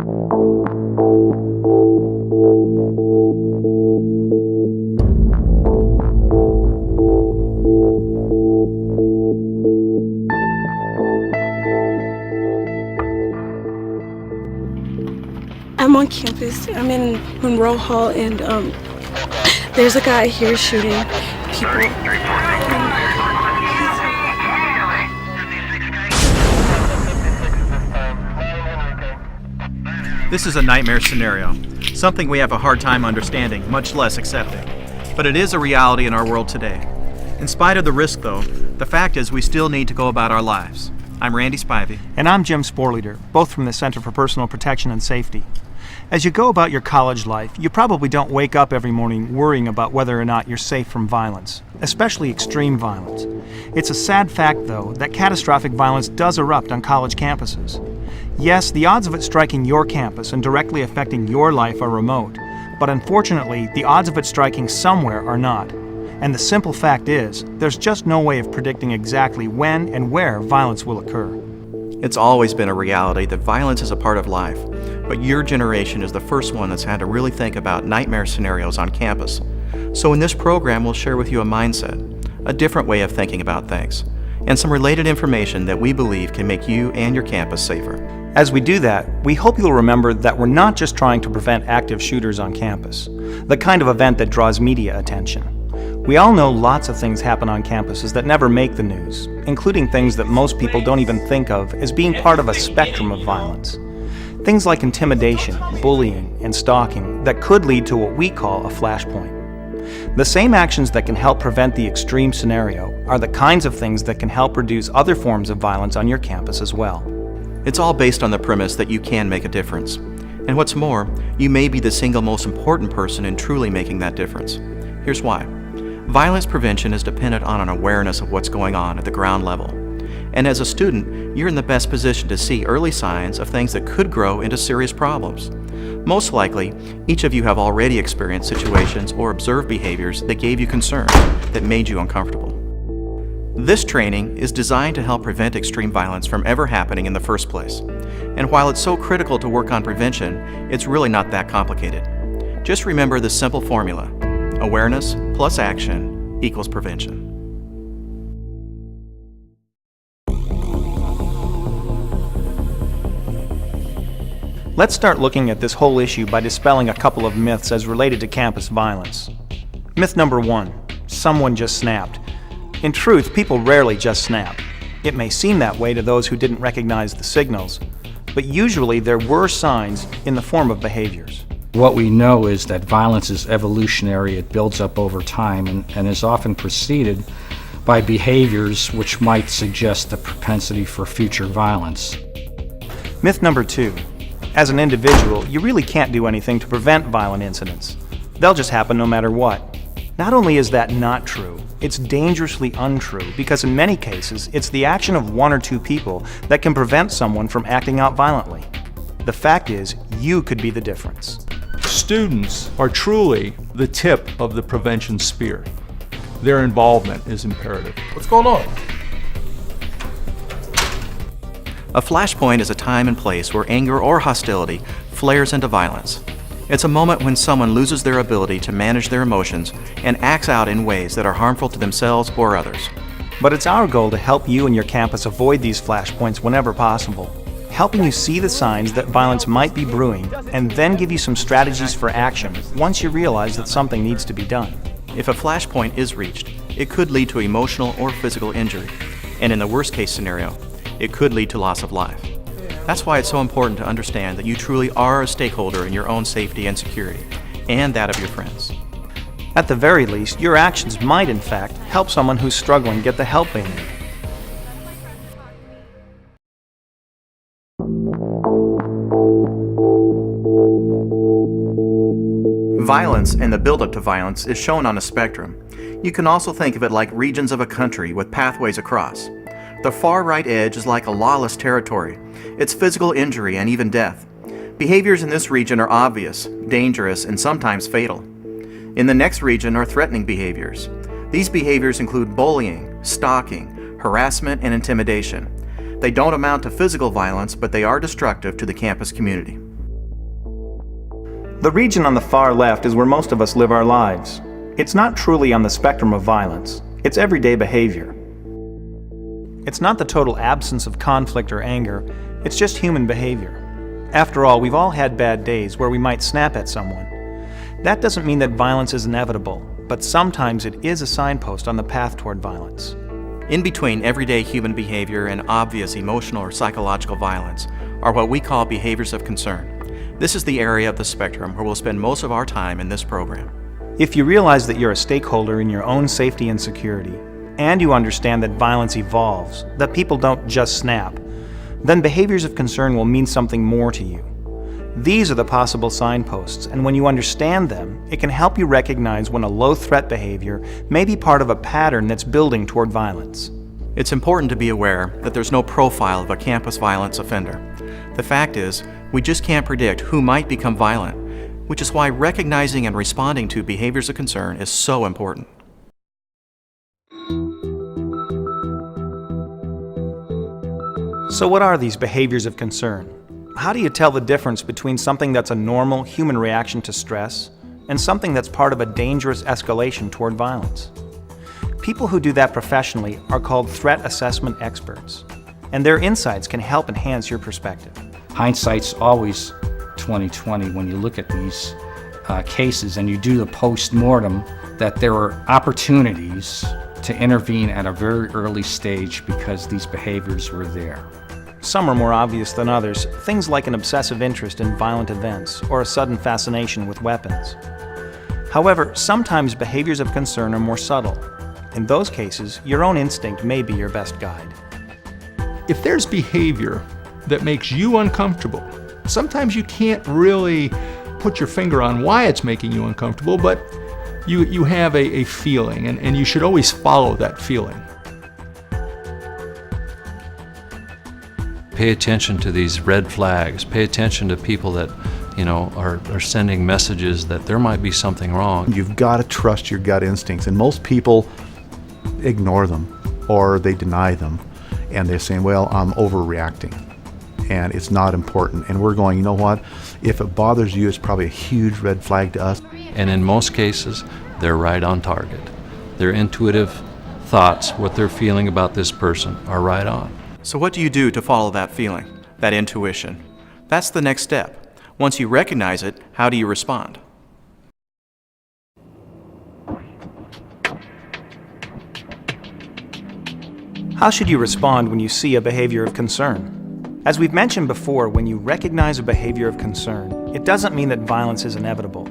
I'm on campus. I'm in Monroe Hall, and there's a guy here shooting people. This is a nightmare scenario, something we have a hard time understanding, much less accepting. But it is a reality in our world today. In spite of the risk, though, the fact is we still need to go about our lives. I'm Randy Spivey. And I'm Jim Sporleader, both from the Center for Personal Protection and Safety. As you go about your college life, you probably don't wake up every morning worrying about whether or not you're safe from violence, especially extreme violence. It's a sad fact, though, that catastrophic violence does erupt on college campuses. Yes, the odds of it striking your campus and directly affecting your life are remote, but unfortunately, the odds of it striking somewhere are not. And the simple fact is, there's just no way of predicting exactly when and where violence will occur. It's always been a reality that violence is a part of life, but your generation is the first one that's had to really think about nightmare scenarios on campus. So in this program, we'll share with you a mindset, a different way of thinking about things, and some related information that we believe can make you and your campus safer. As we do that, we hope you'll remember that we're not just trying to prevent active shooters on campus, the kind of event that draws media attention. We all know lots of things happen on campuses that never make the news, including things that most people don't even think of as being part of a spectrum of violence. Things like intimidation, bullying, and stalking that could lead to what we call a flashpoint. The same actions that can help prevent the extreme scenario are the kinds of things that can help reduce other forms of violence on your campus as well. It's all based on the premise that you can make a difference. And what's more, you may be the single most important person in truly making that difference. Here's why. Violence prevention is dependent on an awareness of what's going on at the ground level. And as a student, you're in the best position to see early signs of things that could grow into serious problems. Most likely, each of you have already experienced situations or observed behaviors that gave you concern, that made you uncomfortable. This training is designed to help prevent extreme violence from ever happening in the first place. And while it's so critical to work on prevention, it's really not that complicated. Just remember this simple formula: awareness plus action equals prevention. Let's start looking at this whole issue by dispelling a couple of myths as related to campus violence. Myth number 1, someone just snapped. In truth, people rarely just snap. It may seem that way to those who didn't recognize the signals, but usually there were signs in the form of behaviors. What we know is that violence is evolutionary. It builds up over time and is often preceded by behaviors which might suggest the propensity for future violence. Myth number 2. As an individual, you really can't do anything to prevent violent incidents. They'll just happen no matter what. Not only is that not true, it's dangerously untrue because in many cases, it's the action of one or two people that can prevent someone from acting out violently. The fact is, you could be the difference. Students are truly the tip of the prevention spear. Their involvement is imperative. What's going on? A flashpoint is a time and place where anger or hostility flares into violence. It's a moment when someone loses their ability to manage their emotions and acts out in ways that are harmful to themselves or others. But it's our goal to help you and your campus avoid these flashpoints whenever possible, helping you see the signs that violence might be brewing and then give you some strategies for action once you realize that something needs to be done. If a flashpoint is reached, it could lead to emotional or physical injury, and in the worst case scenario, it could lead to loss of life. That's why it's so important to understand that you truly are a stakeholder in your own safety and security, and that of your friends. At the very least, your actions might, in fact, help someone who's struggling get the help they need. Violence and the buildup to violence is shown on a spectrum. You can also think of it like regions of a country with pathways across. The far right edge is like a lawless territory. It's physical injury and even death. Behaviors in this region are obvious, dangerous, and sometimes fatal. In the next region are threatening behaviors. These behaviors include bullying, stalking, harassment, and intimidation. They don't amount to physical violence, but they are destructive to the campus community. The region on the far left is where most of us live our lives. It's not truly on the spectrum of violence. It's everyday behavior. It's not the total absence of conflict or anger. It's just human behavior. After all, we've all had bad days where we might snap at someone. That doesn't mean that violence is inevitable, but sometimes it is a signpost on the path toward violence. In between everyday human behavior and obvious emotional or psychological violence are what we call behaviors of concern. This is the area of the spectrum where we'll spend most of our time in this program. If you realize that you're a stakeholder in your own safety and security, and you understand that violence evolves, that people don't just snap, then behaviors of concern will mean something more to you. These are the possible signposts, and when you understand them, it can help you recognize when a low-threat behavior may be part of a pattern that's building toward violence. It's important to be aware that there's no profile of a campus violence offender. The fact is, we just can't predict who might become violent, which is why recognizing and responding to behaviors of concern is so important. So what are these behaviors of concern? How do you tell the difference between something that's a normal human reaction to stress and something that's part of a dangerous escalation toward violence? People who do that professionally are called threat assessment experts, and their insights can help enhance your perspective. Hindsight's always 20/20 when you look at these cases and you do the post-mortem, that there are opportunities to intervene at a very early stage because these behaviors were there. Some are more obvious than others, things like an obsessive interest in violent events or a sudden fascination with weapons. However, sometimes behaviors of concern are more subtle. In those cases, your own instinct may be your best guide. If there's behavior that makes you uncomfortable, sometimes you can't really put your finger on why it's making you uncomfortable, but you have a feeling, and you should always follow that feeling. Pay attention to these red flags. Pay attention to people that, are sending messages that there might be something wrong. You've got to trust your gut instincts, and most people ignore them or they deny them, and they're saying, well, I'm overreacting and it's not important. And we're going, you know what? If it bothers you, it's probably a huge red flag to us. And in most cases, they're right on target. Their intuitive thoughts, what they're feeling about this person, are right on. So what do you do to follow that feeling, that intuition? That's the next step. Once you recognize it, how do you respond? How should you respond when you see a behavior of concern? As we've mentioned before, when you recognize a behavior of concern, it doesn't mean that violence is inevitable.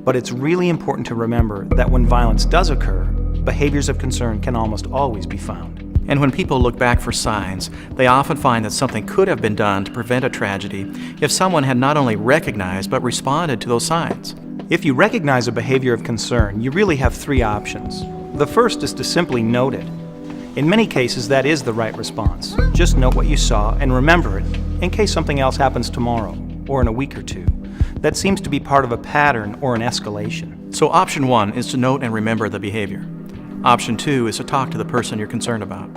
But it's really important to remember that when violence does occur, behaviors of concern can almost always be found. And when people look back for signs, they often find that something could have been done to prevent a tragedy if someone had not only recognized but responded to those signs. If you recognize a behavior of concern, you really have three options. The first is to simply note it. In many cases, that is the right response. Just note what you saw and remember it in case something else happens tomorrow or in a week or two. That seems to be part of a pattern or an escalation. So option 1 is to note and remember the behavior. Option 2 is to talk to the person you're concerned about.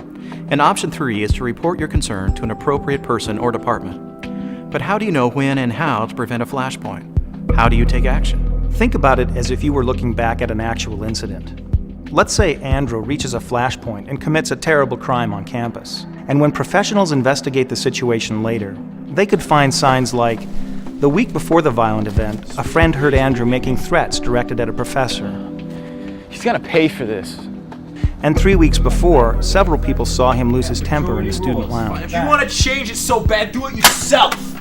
And option 3 is to report your concern to an appropriate person or department. But how do you know when and how to prevent a flashpoint? How do you take action? Think about it as if you were looking back at an actual incident. Let's say Andrew reaches a flashpoint and commits a terrible crime on campus. And when professionals investigate the situation later, they could find signs like, the week before the violent event, a friend heard Andrew making threats directed at a professor. He's gonna pay for this. And 3 weeks before, several people saw him lose his temper in the student lounge. If you wanna change it so bad, do it yourself!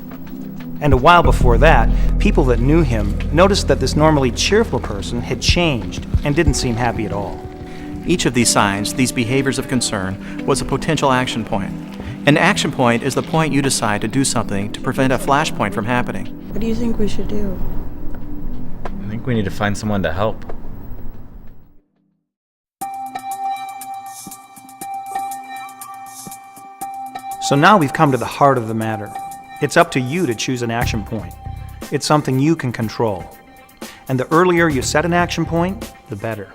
And a while before that, people that knew him noticed that this normally cheerful person had changed and didn't seem happy at all. Each of these signs, these behaviors of concern, was a potential action point. An action point is the point you decide to do something to prevent a flashpoint from happening. What do you think we should do? I think we need to find someone to help. So now we've come to the heart of the matter. It's up to you to choose an action point. It's something you can control. And the earlier you set an action point, the better.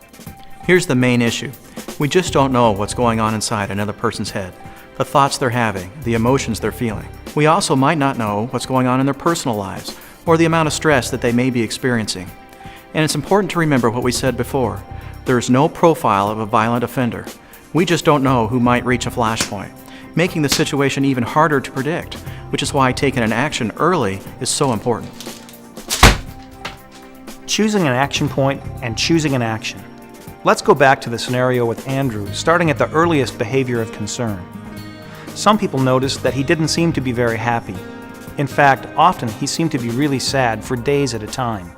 Here's the main issue. We just don't know what's going on inside another person's head, the thoughts they're having, the emotions they're feeling. We also might not know what's going on in their personal lives, or the amount of stress that they may be experiencing. And it's important to remember what we said before. There is no profile of a violent offender. We just don't know who might reach a flashpoint, making the situation even harder to predict, which is why taking an action early is so important. Choosing an action point and choosing an action. Let's go back to the scenario with Andrew, starting at the earliest behavior of concern. Some people noticed that he didn't seem to be very happy. In fact, often he seemed to be really sad for days at a time.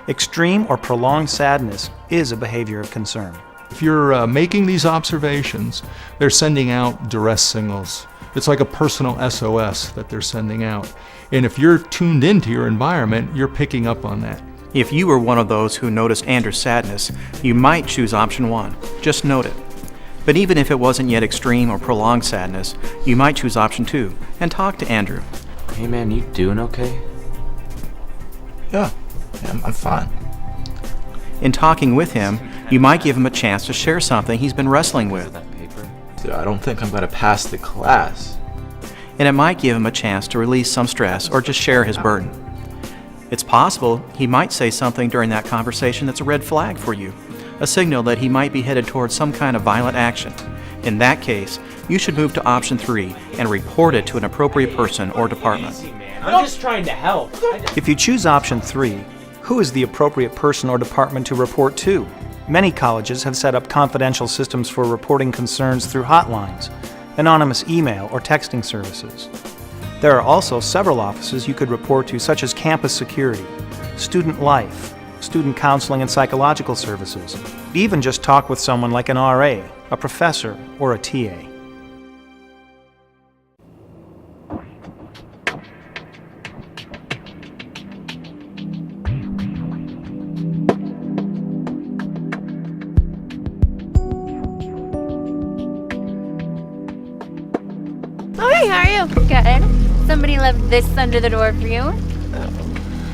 Extreme or prolonged sadness is a behavior of concern. If you're making these observations, they're sending out duress signals. It's like a personal SOS that they're sending out. And if you're tuned into your environment, you're picking up on that. If you were one of those who noticed Andrew's sadness, you might choose option 1. Just note it. But even if it wasn't yet extreme or prolonged sadness, you might choose option 2 and talk to Andrew. Hey man, you doing okay? Yeah, I'm fine. In talking with him, you might give him a chance to share something he's been wrestling with. Dude, I don't think I'm gonna pass the class. And it might give him a chance to release some stress or just share his burden. It's possible he might say something during that conversation that's a red flag for you, a signal that he might be headed towards some kind of violent action. In that case, you should move to option 3 and report it to an appropriate person or department. I'm just trying to help. If you choose option 3, who is the appropriate person or department to report to? Many colleges have set up confidential systems for reporting concerns through hotlines, anonymous email or texting services. There are also several offices you could report to, such as campus security, student life, student counseling and psychological services. Even just talk with someone like an RA, a professor, or a TA. Oh, hey, how are you? Good. Somebody left this under the door for you.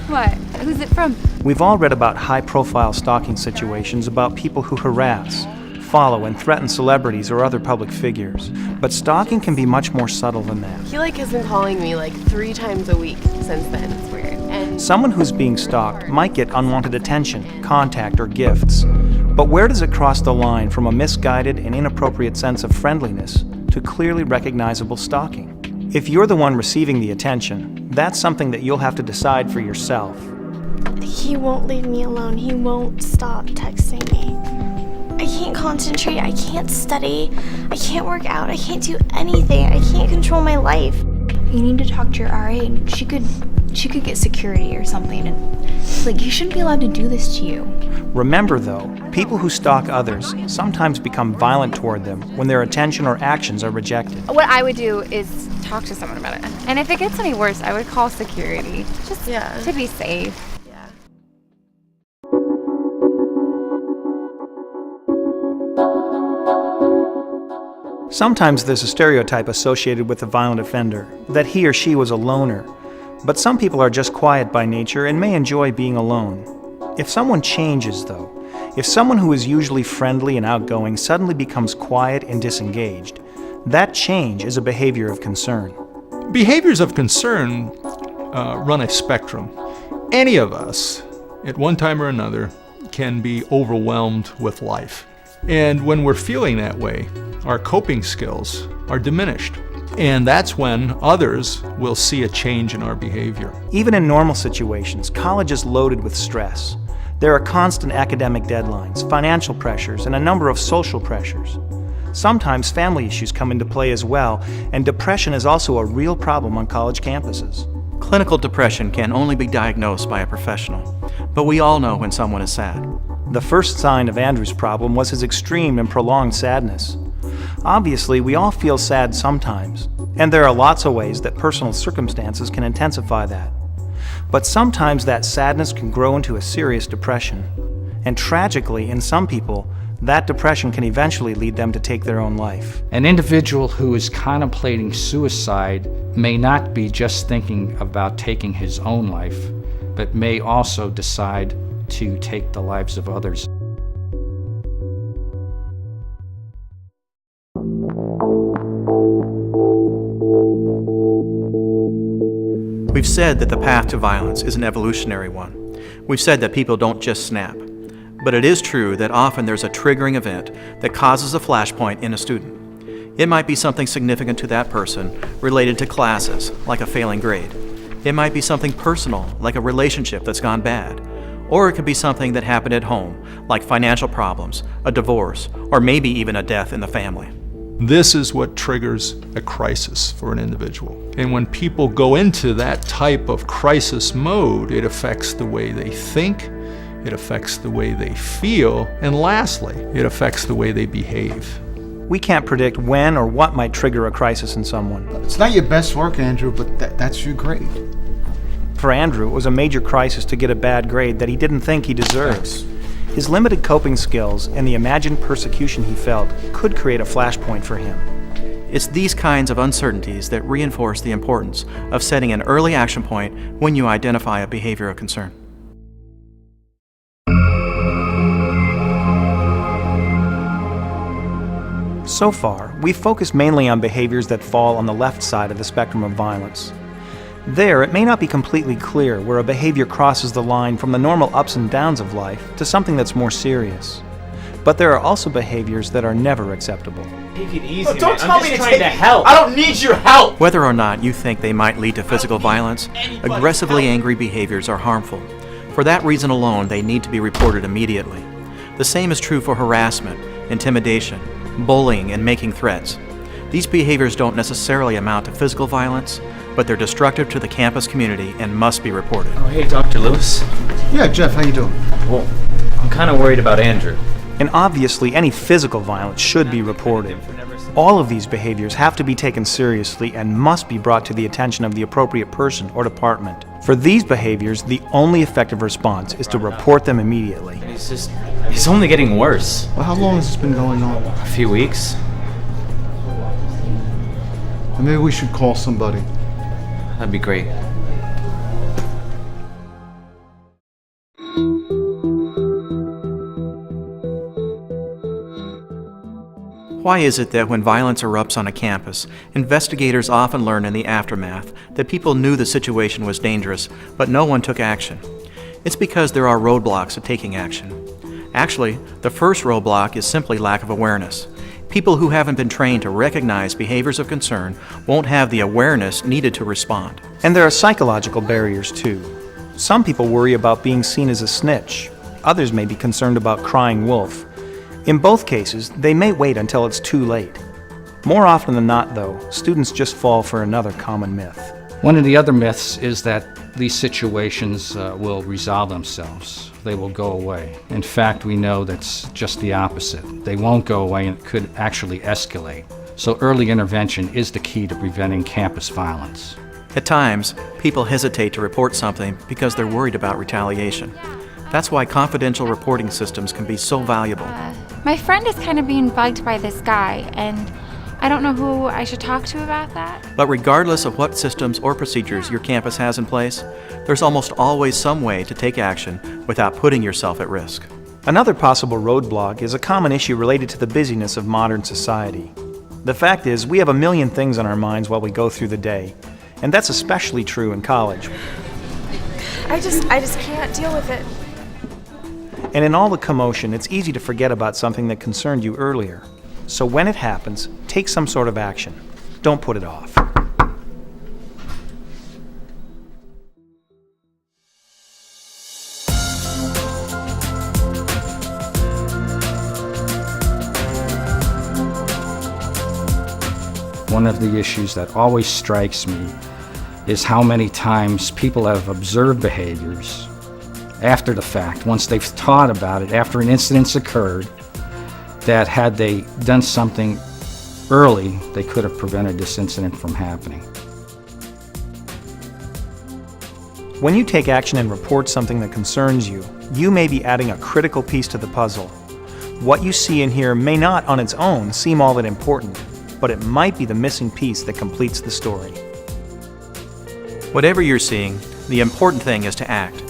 What? Who's it from? We've all read about high-profile stalking situations about people who harass, follow, and threaten celebrities or other public figures. But stalking can be much more subtle than that. He has been calling me 3 times a week since then. It's weird. And Someone who's being stalked might get unwanted attention, contact, or gifts. But where does it cross the line from a misguided and inappropriate sense of friendliness to clearly recognizable stalking? If you're the one receiving the attention, that's something that you'll have to decide for yourself. He won't leave me alone. He won't stop texting me. I can't concentrate. I can't study. I can't work out. I can't do anything. I can't control my life. You need to talk to your RA, and she could get security or something. And you shouldn't be allowed to do this to you. Remember though, people who stalk others sometimes become violent toward them when their attention or actions are rejected. What I would do is talk to someone about it. And if it gets any worse, I would call security. Just to be safe. Sometimes there's a stereotype associated with a violent offender, that he or she was a loner. But some people are just quiet by nature and may enjoy being alone. If someone changes, though, if someone who is usually friendly and outgoing suddenly becomes quiet and disengaged, that change is a behavior of concern. Behaviors of concern run a spectrum. Any of us, at one time or another, can be overwhelmed with life. And when we're feeling that way, our coping skills are diminished. And that's when others will see a change in our behavior. Even in normal situations, college is loaded with stress. There are constant academic deadlines, financial pressures, and a number of social pressures. Sometimes family issues come into play as well, and depression is also a real problem on college campuses. Clinical depression can only be diagnosed by a professional, but we all know when someone is sad. The first sign of Andrew's problem was his extreme and prolonged sadness. Obviously, we all feel sad sometimes, and there are lots of ways that personal circumstances can intensify that. But sometimes that sadness can grow into a serious depression. And tragically, in some people, that depression can eventually lead them to take their own life. An individual who is contemplating suicide may not be just thinking about taking his own life, but may also decide to take the lives of others. We've said that the path to violence is an evolutionary one. We've said that people don't just snap. But it is true that often there's a triggering event that causes a flashpoint in a student. It might be something significant to that person related to classes, like a failing grade. It might be something personal, like a relationship that's gone bad. Or it could be something that happened at home, like financial problems, a divorce, or maybe even a death in the family. This is what triggers a crisis for an individual. And when people go into that type of crisis mode, it affects the way they think, it affects the way they feel, and lastly, it affects the way they behave. We can't predict when or what might trigger a crisis in someone. It's not your best work, Andrew, but that's your grade. For Andrew, it was a major crisis to get a bad grade that he didn't think he deserved. His limited coping skills and the imagined persecution he felt could create a flashpoint for him. It's these kinds of uncertainties that reinforce the importance of setting an early action point when you identify a behavior of concern. So far, we've focused mainly on behaviors that fall on the left side of the spectrum of violence. There, it may not be completely clear where a behavior crosses the line from the normal ups and downs of life to something that's more serious. But there are also behaviors that are never acceptable. Take it easy, Don't man. tell I'm me just to trying take to it. help. I don't need your help. Whether or not you think they might lead to physical violence, aggressively angry behaviors are harmful. For that reason alone, they need to be reported immediately. The same is true for harassment, intimidation, bullying, and making threats. These behaviors don't necessarily amount to physical violence, but they're destructive to the campus community and must be reported. Oh, hey, Dr. Lewis. Yeah, Jeff, how you doing? Well, I'm kind of worried about Andrew. And obviously, any physical violence should be reported. All of these behaviors have to be taken seriously and must be brought to the attention of the appropriate person or department. For these behaviors, the only effective response is to report them immediately. He's only getting worse. Well, how long has this been going on? A few weeks. Well, maybe we should call somebody. That'd be great. Why is it that when violence erupts on a campus, investigators often learn in the aftermath that people knew the situation was dangerous, but no one took action? It's because there are roadblocks to taking action. Actually, the first roadblock is simply lack of awareness. People who haven't been trained to recognize behaviors of concern won't have the awareness needed to respond. And there are psychological barriers too. Some people worry about being seen as a snitch. Others may be concerned about crying wolf. In both cases, they may wait until it's too late. More often than not, though, students just fall for another common myth. One of the other myths is that these situations will resolve themselves. They will go away. In fact, we know that's just the opposite. They won't go away and it could actually escalate. So early intervention is the key to preventing campus violence. At times, people hesitate to report something because they're worried about retaliation. That's why confidential reporting systems can be so valuable. My friend is kind of being bugged by this guy, and I don't know who I should talk to about that. But regardless of what systems or procedures your campus has in place, there's almost always some way to take action without putting yourself at risk. Another possible roadblock is a common issue related to the busyness of modern society. The fact is, we have a million things on our minds while we go through the day, and that's especially true in college. I just can't deal with it. And in all the commotion, it's easy to forget about something that concerned you earlier. So when it happens, take some sort of action. Don't put it off. One of the issues that always strikes me is how many times people have observed behaviors after the fact, once they've thought about it, after an incident's occurred, that had they done something early, they could have prevented this incident from happening. When you take action and report something that concerns you, you may be adding a critical piece to the puzzle. What you see and hear may not on its own seem all that important, but it might be the missing piece that completes the story. Whatever you're seeing, the important thing is to act.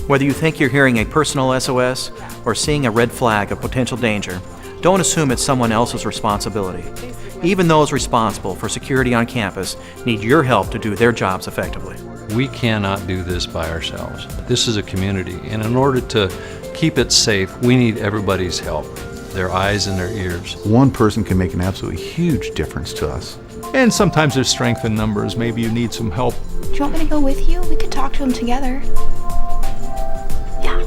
Whether you think you're hearing a personal SOS or seeing a red flag of potential danger, don't assume it's someone else's responsibility. Even those responsible for security on campus need your help to do their jobs effectively. We cannot do this by ourselves. This is a community, and in order to keep it safe, we need everybody's help, their eyes and their ears. One person can make an absolutely huge difference to us. And sometimes there's strength in numbers. Maybe you need some help. Do you want me to go with you? We could talk to him together. Yeah,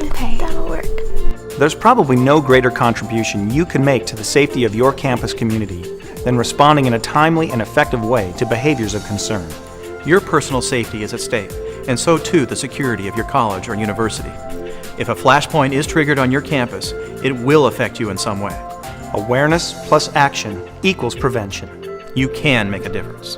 Okay. that'll work. There's probably no greater contribution you can make to the safety of your campus community than responding in a timely and effective way to behaviors of concern. Your personal safety is at stake, and so too the security of your college or university. If a flashpoint is triggered on your campus, it will affect you in some way. Awareness plus action equals prevention. You can make a difference.